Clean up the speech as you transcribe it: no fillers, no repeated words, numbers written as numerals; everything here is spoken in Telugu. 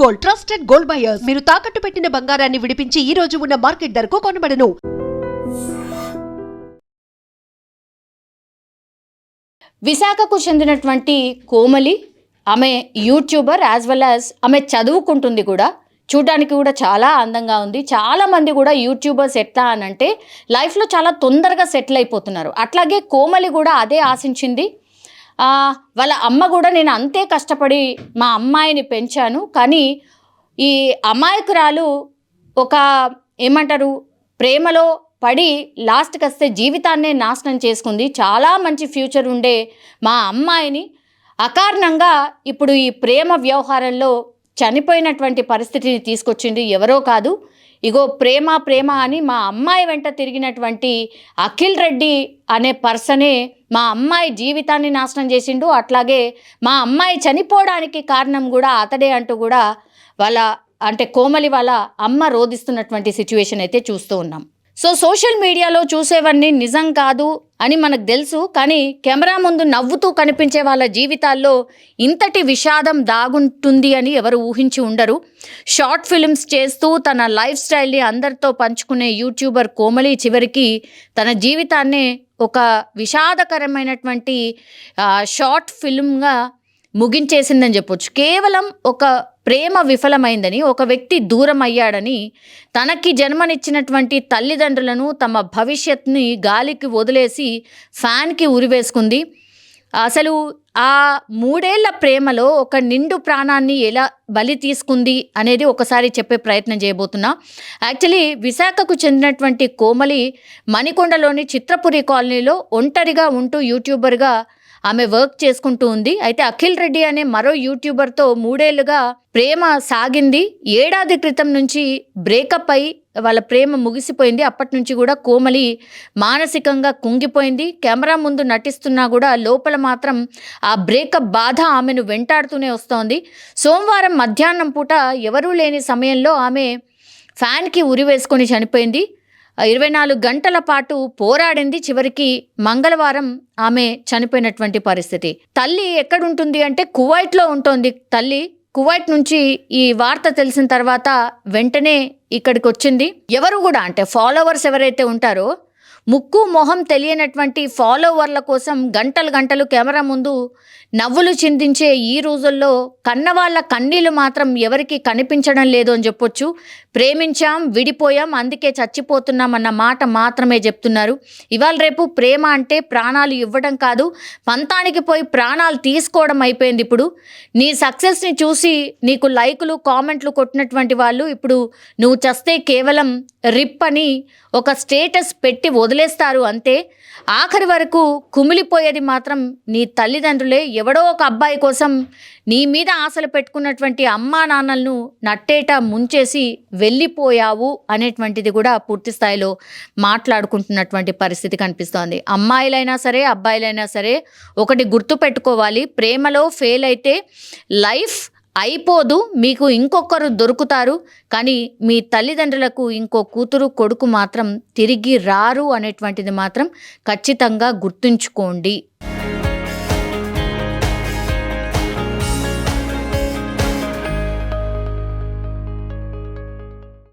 Gold, trusted gold buyers. మీరు తాకట్టు పెట్టిన బంగారాన్ని విడిపించి ఈ రోజు ఉన్న మార్కెట్ ధరకు కొనబడను. విశాఖకు చెందినటువంటి కోమలి, ఆమె యూట్యూబర్ యాజ్ వెల్ యాజ్ ఆమె చదువుకుంటుంది కూడా. చూడడానికి కూడా చాలా అందంగా ఉంది. చాలామంది కూడా యూట్యూబర్స్ ఎట్లా అనంటే లైఫ్లో చాలా తొందరగా సెటిల్ అయిపోతున్నారు. అట్లాగే కోమలి కూడా అదే ఆశించింది. వాళ్ళ అమ్మ కూడా నేను అంతే కష్టపడి మా అమ్మాయిని పెంచాను, కానీ ఈ అమాయకురాలు ఒక ఏమంటారు ప్రేమలో పడి లాస్ట్కి వస్తే జీవితాన్నే నాశనం చేసుకుంది. చాలా మంచి ఫ్యూచర్ ఉండే మా అమ్మాయిని అకారణంగా ఇప్పుడు ఈ ప్రేమ వ్యవహారంలో చనిపోయినటువంటి పరిస్థితిని తీసుకొచ్చింది. ఎవరో కాదు, ఇగో ప్రేమ ప్రేమ అని మా అమ్మాయి వెంట తిరిగినటువంటి అఖిల్ రెడ్డి అనే పర్సనే మా అమ్మాయి జీవితాన్ని నాశనం చేసిండు. అట్లాగే మా అమ్మాయి చనిపోవడానికి కారణం కూడా అతడే అంటూ కూడా వాళ్ళ అంటే కోమలి వాళ్ళ అమ్మ రోధిస్తున్నటువంటి సిచ్యువేషన్ అయితే చూస్తూ ఉన్నాం. సో సోషల్ మీడియాలో చూసేవన్నీ నిజం కాదు అని మనకు తెలుసు, కానీ కెమెరా ముందు నవ్వుతూ కనిపించే వాళ్ళ జీవితాల్లో ఇంతటి విషాదం దాగుంటుంది అని ఎవరు ఊహించి ఉండరు. షార్ట్ ఫిల్మ్స్ చేస్తూ తన లైఫ్ స్టైల్ని అందరితో పంచుకునే యూట్యూబర్ కోమలి చివరికి తన జీవితాన్నే ఒక విషాదకరమైనటువంటి షార్ట్ ఫిల్మ్గా ముగించేసిందని చెప్పొచ్చు. కేవలం ఒక ప్రేమ విఫలమైందని, ఒక వ్యక్తి దూరం అయ్యాడని, తనకి జన్మనిచ్చినటువంటి తల్లిదండ్రులను తమ భవిష్యత్తుని గాలికి వదిలేసి ఫ్యాన్కి ఉరివేసుకుంది. అసలు ఆ 3 ఏళ్ల ప్రేమలో ఒక నిండు ప్రాణాన్ని ఎలా బలి తీసుకుంది అనేది ఒకసారి చెప్పే ప్రయత్నం చేయబోతున్నా. యాక్చువల్లీ విశాఖకు చెందినటువంటి కోమలి మణికొండలోని చిత్రపురి కాలనీలో ఒంటరిగా ఉంటూ యూట్యూబర్గా ఆమె వర్క్ చేసుకుంటూ ఉంది. అయితే అఖిల్ రెడ్డి అనే మరో యూట్యూబర్తో 3 ఏళ్లుగా ప్రేమ సాగింది. 1 ఏడాది క్రితం నుంచి బ్రేకప్ అయి వాళ్ళ ప్రేమ ముగిసిపోయింది. అప్పటి నుంచి కూడా కోమలి మానసికంగా కుంగిపోయింది. కెమెరా ముందు నటిస్తున్నా కూడా లోపల మాత్రం ఆ బ్రేకప్ బాధ ఆమెను వెంటాడుతూనే వస్తోంది. సోమవారం మధ్యాహ్నం పూట ఎవరూ లేని సమయంలో ఆమె ఫ్యాన్కి ఉరి వేసుకొని చనిపోయింది. 24 గంటల పాటు పోరాడింది. చివరికి మంగళవారం ఆమె చనిపోయినటువంటి పరిస్థితి. తల్లి ఎక్కడుంటుంది అంటే కువైట్లో ఉంటుంది తల్లి. కువైట్ నుంచి ఈ వార్త తెలిసిన తర్వాత వెంటనే ఇక్కడికి వచ్చింది. ఎవరు కూడా అంటే ఫాలోవర్స్ ఎవరైతే ఉంటారో ముక్కు మొహం తెలియనటువంటి ఫాలోవర్ల కోసం గంటలు గంటలు కెమెరా ముందు నవ్వులు చిందించే ఈ రోజుల్లో కన్నవాళ్ళ కన్నీళ్ళు మాత్రం ఎవరికి కనిపించడం లేదు అని చెప్పొచ్చు. ప్రేమించాం, విడిపోయాం, అందుకే చచ్చిపోతున్నాం అన్న మాట మాత్రమే చెప్తున్నారు. ఇవాళ రేపు ప్రేమ అంటే ప్రాణాలు ఇవ్వడం కాదు, పంతానికి పోయి ప్రాణాలు తీసుకోవడం అయిపోయింది. ఇప్పుడు నీ సక్సెస్ని చూసి నీకు లైకులు కామెంట్లు కొట్టినటువంటి వాళ్ళు ఇప్పుడు నువ్వు చస్తే కేవలం రిప్ అని ఒక స్టేటస్ పెట్టి వదిలేస్తారు అంతే. ఆఖరి వరకు కుమిలిపోయేది మాత్రం నీ తల్లిదండ్రులే. ఎవడో ఒక అబ్బాయి కోసం నీ మీద ఆశలు పెట్టుకున్నటువంటి అమ్మా నాన్నలను నట్టేట ముంచేసి వెళ్ళిపోయావు అనేటువంటిది కూడా పూర్తి స్థాయిలో మాట్లాడుకుంటున్నటువంటి పరిస్థితి కనిపిస్తోంది. అమ్మాయిలైనా సరే అబ్బాయిలైనా సరే ఒకటి గుర్తుపెట్టుకోవాలి, ప్రేమలో ఫెయిల్ అయితే లైఫ్ అయిపోదు, మీకు ఇంకొకరు దొరుకుతారు, కానీ మీ తల్లిదండ్రులకు ఇంకో కూతురు కొడుకు మాత్రం తిరిగి రారు అనేటువంటిది మాత్రం ఖచ్చితంగా గుర్తుంచుకోండి.